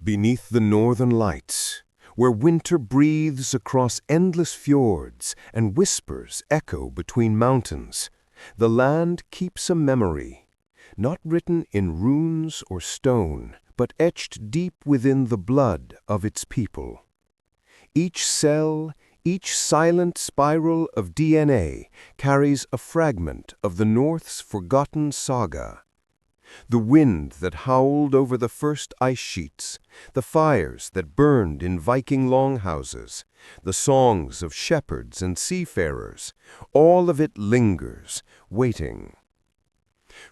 Beneath the northern lights, where winter breathes across endless fjords and whispers echo between mountains, the land keeps a memory, not written in runes or stone, but etched deep within the blood of its people. Each cell, each silent spiral of DNA carries a fragment of the North's forgotten saga. The wind that howled over the first ice sheets, the fires that burned in Viking longhouses, the songs of shepherds and seafarers, all of it lingers, waiting.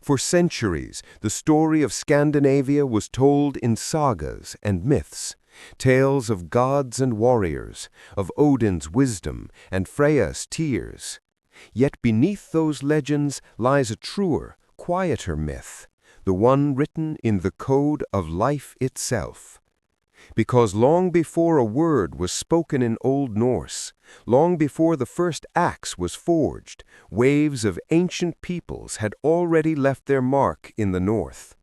For centuries, the story of Scandinavia was told in sagas and myths, tales of gods and warriors, of Odin's wisdom and Freya's tears. Yet beneath those legends lies a truer, quieter myth, the one written in the code of life itself. Because long before a word was spoken in Old Norse, long before the first axe was forged, waves of ancient peoples had already left their mark in the north.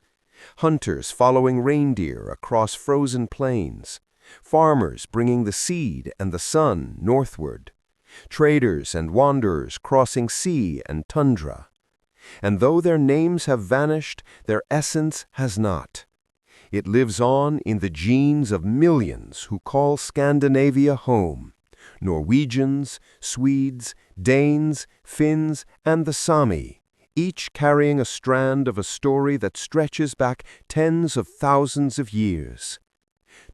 Hunters following reindeer across frozen plains, farmers bringing the seed and the sun northward, traders and wanderers crossing sea and tundra. And though their names have vanished, their essence has not. It lives on in the genes of millions who call Scandinavia home: Norwegians, Swedes, Danes, Finns, and the Sami, each carrying a strand of a story that stretches back tens of thousands of years.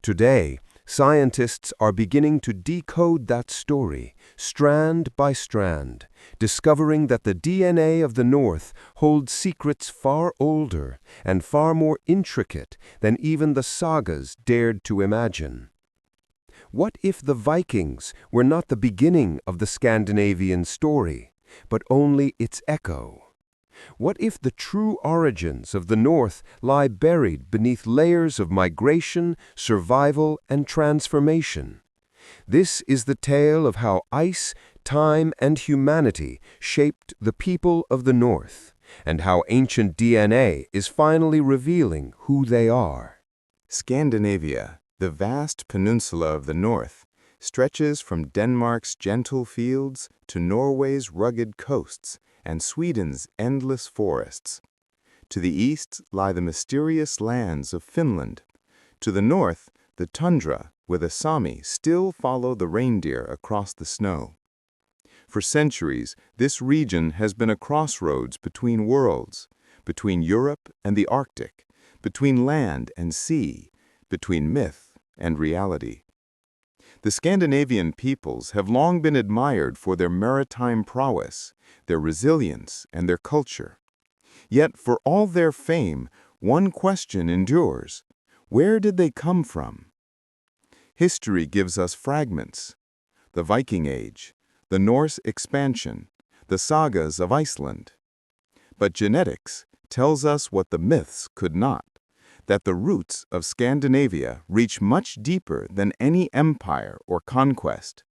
Today, scientists are beginning to decode that story, strand by strand, discovering that the DNA of the North holds secrets far older and far more intricate than even the sagas dared to imagine. What if the Vikings were not the beginning of the Scandinavian story, but only its echo? What if the true origins of the North lie buried beneath layers of migration, survival, and transformation? This is the tale of how ice, time, and humanity shaped the people of the North, and how ancient DNA is finally revealing who they are. Scandinavia, the vast peninsula of the North, stretches from Denmark's gentle fields to Norway's rugged coasts and Sweden's endless forests. To the east lie the mysterious lands of Finland. To the north, the tundra, where the Sami still follow the reindeer across the snow. For centuries, this region has been a crossroads between worlds, between Europe and the Arctic, between land and sea, between myth and reality. The Scandinavian peoples have long been admired for their maritime prowess, their resilience, and their culture. Yet, for all their fame, one question endures: where did they come from? History gives us fragments: the Viking Age, the Norse expansion, the sagas of Iceland. But genetics tells us what the myths could not: that the roots of Scandinavia reach much deeper than any empire or conquest.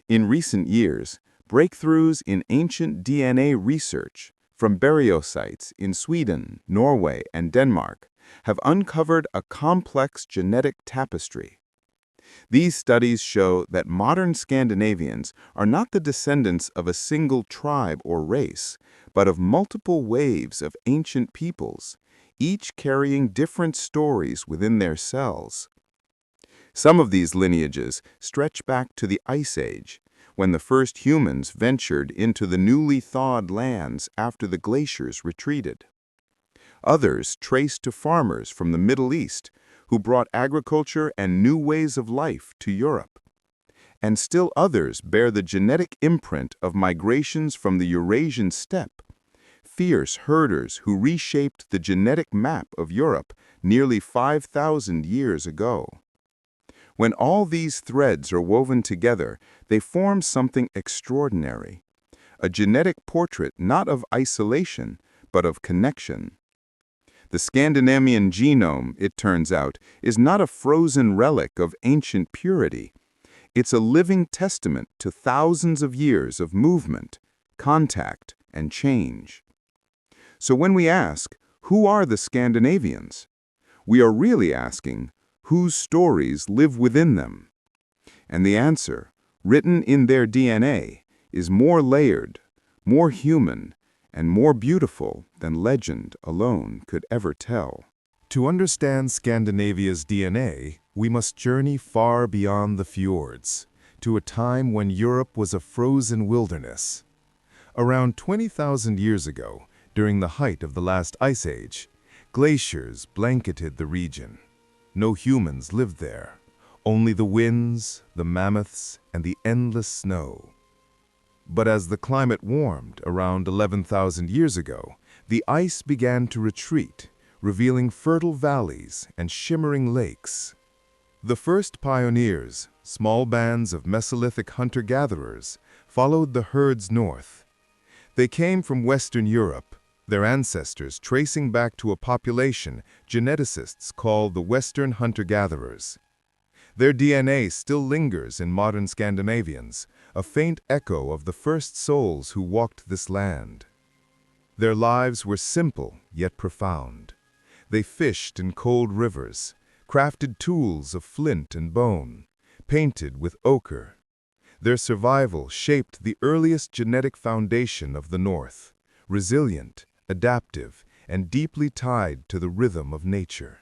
In recent years, breakthroughs in ancient DNA research from burial sites in Sweden, Norway, and Denmark have uncovered a complex genetic tapestry. These studies show that modern Scandinavians are not the descendants of a single tribe or race, but of multiple waves of ancient peoples, each carrying different stories within their cells. Some of these lineages stretch back to the Ice Age, when the first humans ventured into the newly thawed lands after the glaciers retreated. Others trace to farmers from the Middle East who brought agriculture and new ways of life to Europe. And still others bear the genetic imprint of migrations from the Eurasian steppe, fierce herders who reshaped the genetic map of Europe nearly 5,000 years ago. When all these threads are woven together, they form something extraordinary: a genetic portrait not of isolation, but of connection. The Scandinavian genome, it turns out, is not a frozen relic of ancient purity. It's a living testament to thousands of years of movement, contact, and change. So when we ask, who are the Scandinavians? We are really asking, whose stories live within them? And the answer, written in their DNA, is more layered, more human, and more beautiful than legend alone could ever tell. To understand Scandinavia's DNA, we must journey far beyond the fjords, to a time when Europe was a frozen wilderness. Around 20,000 years ago, during the height of the last ice age, glaciers blanketed the region. No humans lived there, only the winds, the mammoths, and the endless snow. But as the climate warmed around 11,000 years ago, the ice began to retreat, revealing fertile valleys and shimmering lakes. The first pioneers, small bands of Mesolithic hunter-gatherers, followed the herds north. They came from Western Europe, their ancestors tracing back to a population geneticists call the Western hunter-gatherers. Their DNA still lingers in modern Scandinavians, a faint echo of the first souls who walked this land. Their lives were simple yet profound. They fished in cold rivers, crafted tools of flint and bone, painted with ochre. Their survival shaped the earliest genetic foundation of the North, resilient, adaptive, and deeply tied to the rhythm of nature.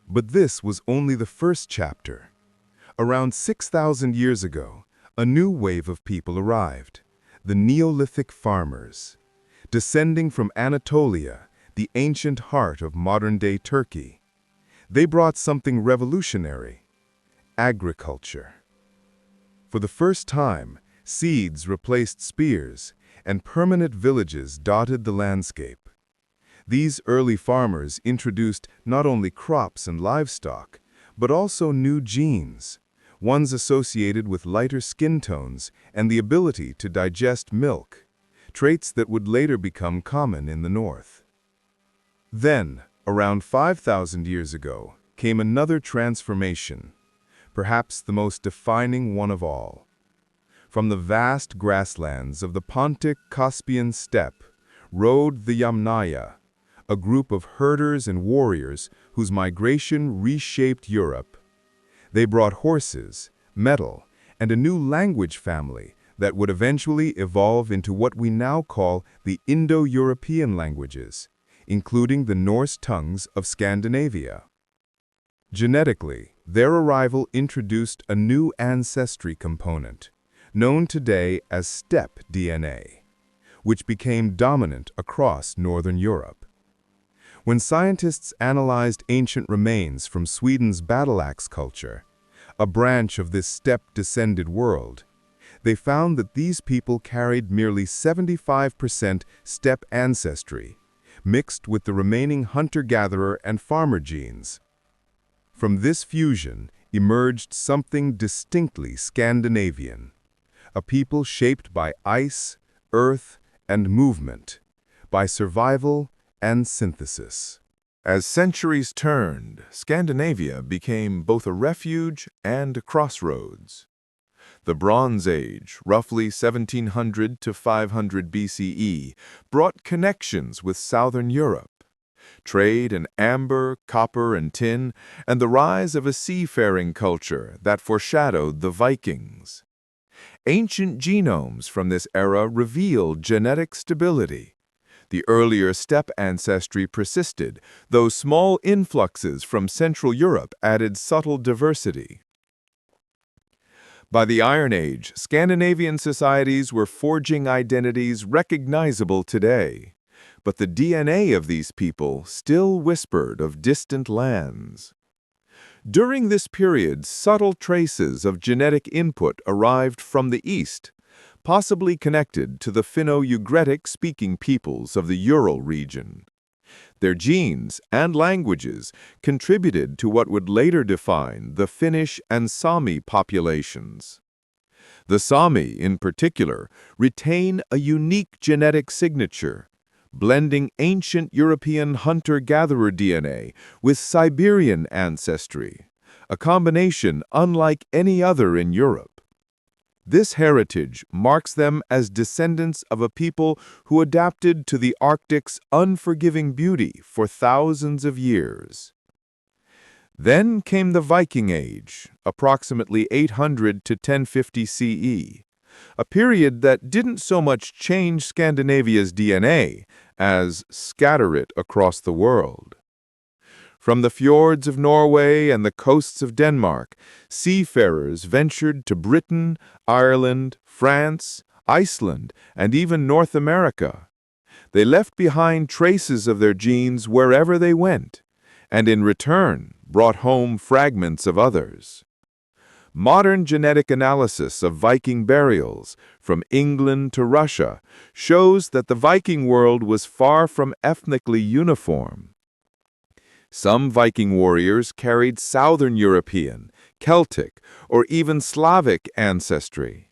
But this was only the first chapter. Around 6,000 years ago, a new wave of people arrived, the Neolithic farmers. Descending from Anatolia, the ancient heart of modern-day Turkey, they brought something revolutionary: agriculture. For the first time, seeds replaced spears, and permanent villages dotted the landscape. These early farmers introduced not only crops and livestock, but also new genes, ones associated with lighter skin tones and the ability to digest milk, traits that would later become common in the North. Then, around 5,000 years ago, came another transformation, perhaps the most defining one of all. From the vast grasslands of the Pontic-Caspian steppe rode the Yamnaya, a group of herders and warriors whose migration reshaped Europe. They brought horses, metal, and a new language family that would eventually evolve into what we now call the Indo-European languages, including the Norse tongues of Scandinavia. Genetically, their arrival introduced a new ancestry component, known today as steppe DNA, which became dominant across Northern Europe. When scientists analyzed ancient remains from Sweden's battle axe culture, a branch of this steppe-descended world, they found that these people carried merely 75% steppe ancestry, mixed with the remaining hunter-gatherer and farmer genes. From this fusion emerged something distinctly Scandinavian, a people shaped by ice, earth, and movement, by survival and synthesis. As centuries turned, Scandinavia became both a refuge and a crossroads. The Bronze Age, roughly 1700 to 500 BCE, brought connections with southern Europe. Trade in amber, copper, and tin, and the rise of a seafaring culture that foreshadowed the Vikings. Ancient genomes from this era revealed genetic stability. The earlier steppe ancestry persisted, though small influxes from Central Europe added subtle diversity. By the Iron Age, Scandinavian societies were forging identities recognizable today, but the DNA of these people still whispered of distant lands. During this period, subtle traces of genetic input arrived from the east, possibly connected to the Finno-Ugritic-speaking peoples of the Ural region. Their genes and languages contributed to what would later define the Finnish and Sami populations. The Sami, in particular, retain a unique genetic signature, blending ancient European hunter-gatherer DNA with Siberian ancestry, a combination unlike any other in Europe. This heritage marks them as descendants of a people who adapted to the Arctic's unforgiving beauty for thousands of years. Then came the Viking Age, approximately 800 to 1050 CE, a period that didn't so much change Scandinavia's DNA as scatter it across the world. From the fjords of Norway and the coasts of Denmark, seafarers ventured to Britain, Ireland, France, Iceland, and even North America. They left behind traces of their genes wherever they went, and in return brought home fragments of others. Modern genetic analysis of Viking burials, from England to Russia, shows that the Viking world was far from ethnically uniform. Some Viking warriors carried Southern European, Celtic, or even Slavic ancestry.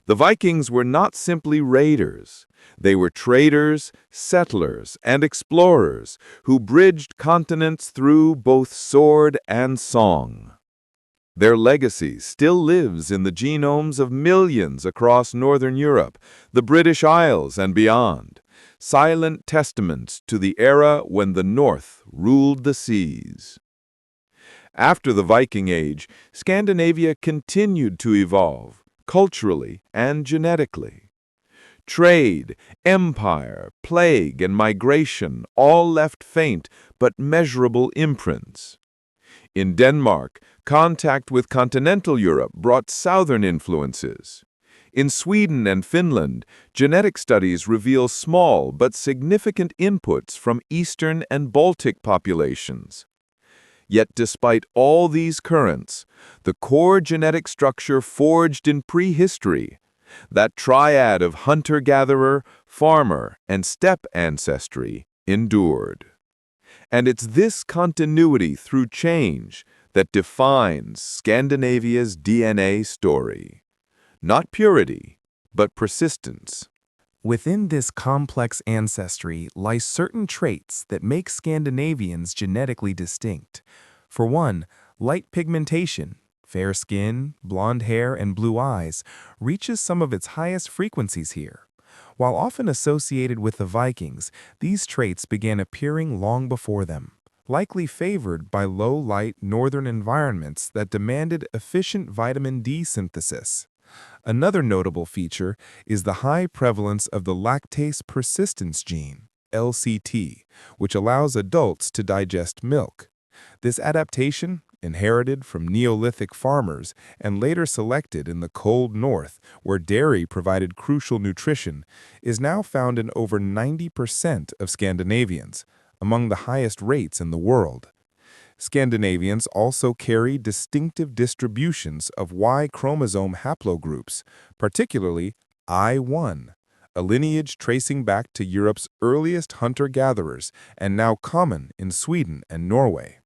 The Vikings were not simply raiders. They were traders, settlers, and explorers who bridged continents through both sword and song. Their legacy still lives in the genomes of millions across Northern Europe, the British Isles, and beyond, silent testaments to the era when the North ruled the seas. After the Viking Age, Scandinavia continued to evolve, culturally and genetically. Trade, empire, plague, and migration all left faint but measurable imprints. In Denmark, contact with continental Europe brought southern influences. In Sweden and Finland, genetic studies reveal small but significant inputs from Eastern and Baltic populations. Yet despite all these currents, the core genetic structure forged in prehistory, that triad of hunter-gatherer, farmer, and steppe ancestry, endured. And it's this continuity through change that defines Scandinavia's DNA story. Not purity, but persistence. Within this complex ancestry lie certain traits that make Scandinavians genetically distinct. For one, light pigmentation, fair skin, blonde hair, and blue eyes, reaches some of its highest frequencies here. While often associated with the Vikings, these traits began appearing long before them, likely favored by low-light northern environments that demanded efficient vitamin D synthesis. Another notable feature is the high prevalence of the lactase persistence gene, LCT, which allows adults to digest milk. This adaptation, inherited from Neolithic farmers and later selected in the cold north, where dairy provided crucial nutrition, is now found in over 90% of Scandinavians, among the highest rates in the world. Scandinavians also carry distinctive distributions of Y chromosome haplogroups, particularly I1, a lineage tracing back to Europe's earliest hunter-gatherers and now common in Sweden and Norway.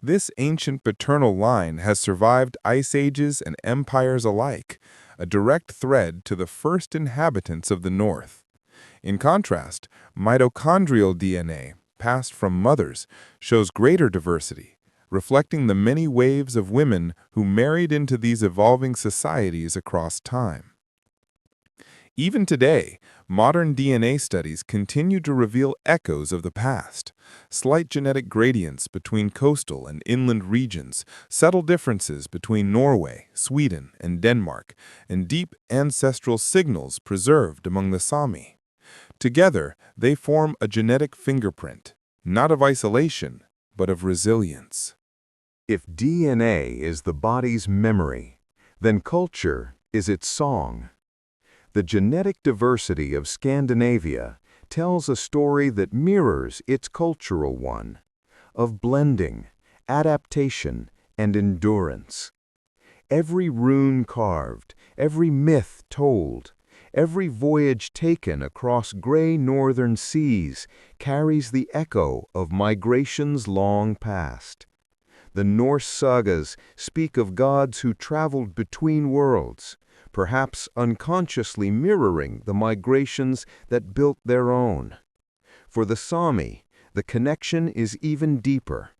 This ancient paternal line has survived ice ages and empires alike, a direct thread to the first inhabitants of the North. In contrast, mitochondrial DNA, passed from mothers, shows greater diversity, reflecting the many waves of women who married into these evolving societies across time. Even today, modern DNA studies continue to reveal echoes of the past. Slight genetic gradients between coastal and inland regions, subtle differences between Norway, Sweden, and Denmark, and deep ancestral signals preserved among the Sami. Together, they form a genetic fingerprint, not of isolation, but of resilience. If DNA is the body's memory, then culture is its song. The genetic diversity of Scandinavia tells a story that mirrors its cultural one, of blending, adaptation, and endurance. Every rune carved, every myth told, every voyage taken across gray northern seas carries the echo of migrations long past. The Norse sagas speak of gods who traveled between worlds, perhaps unconsciously mirroring the migrations that built their own. For the Sami, the connection is even deeper.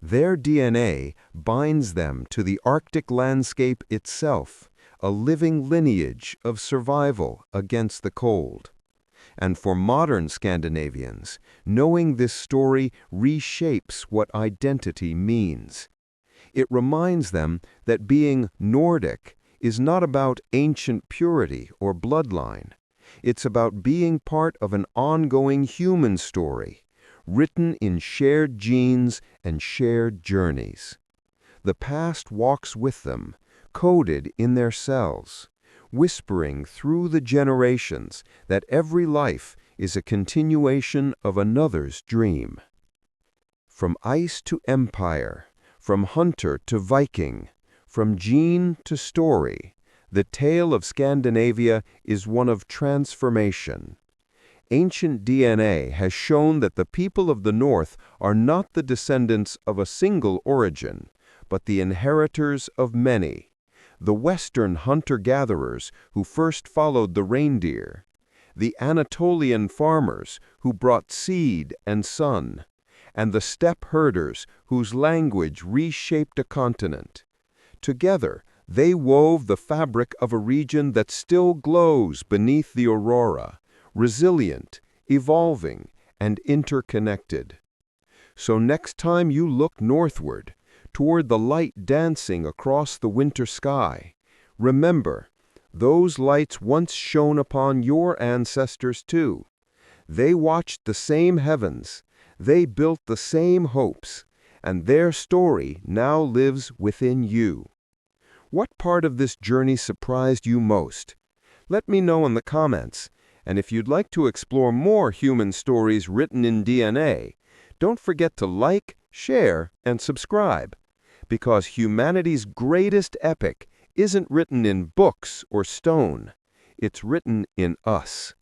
Their DNA binds them to the Arctic landscape itself, a living lineage of survival against the cold. And for modern Scandinavians, knowing this story reshapes what identity means. It reminds them that being Nordic is not about ancient purity or bloodline. It's about being part of an ongoing human story, written in shared genes and shared journeys. The past walks with them, coded in their cells, whispering through the generations that every life is a continuation of another's dream. From ice to empire, from hunter to Viking, from gene to story, the tale of Scandinavia is one of transformation. Ancient DNA has shown that the people of the North are not the descendants of a single origin, but the inheritors of many. The Western hunter-gatherers who first followed the reindeer, the Anatolian farmers who brought seed and sun, and the steppe herders whose language reshaped a continent. Together, they wove the fabric of a region that still glows beneath the aurora, resilient, evolving, and interconnected. So next time you look northward, toward the light dancing across the winter sky, remember, those lights once shone upon your ancestors too. They watched the same heavens, they built the same hopes, and their story now lives within you. What part of this journey surprised you most? Let me know in the comments, and if you'd like to explore more human stories written in DNA, don't forget to like, share, and subscribe, because humanity's greatest epic isn't written in books or stone, it's written in us.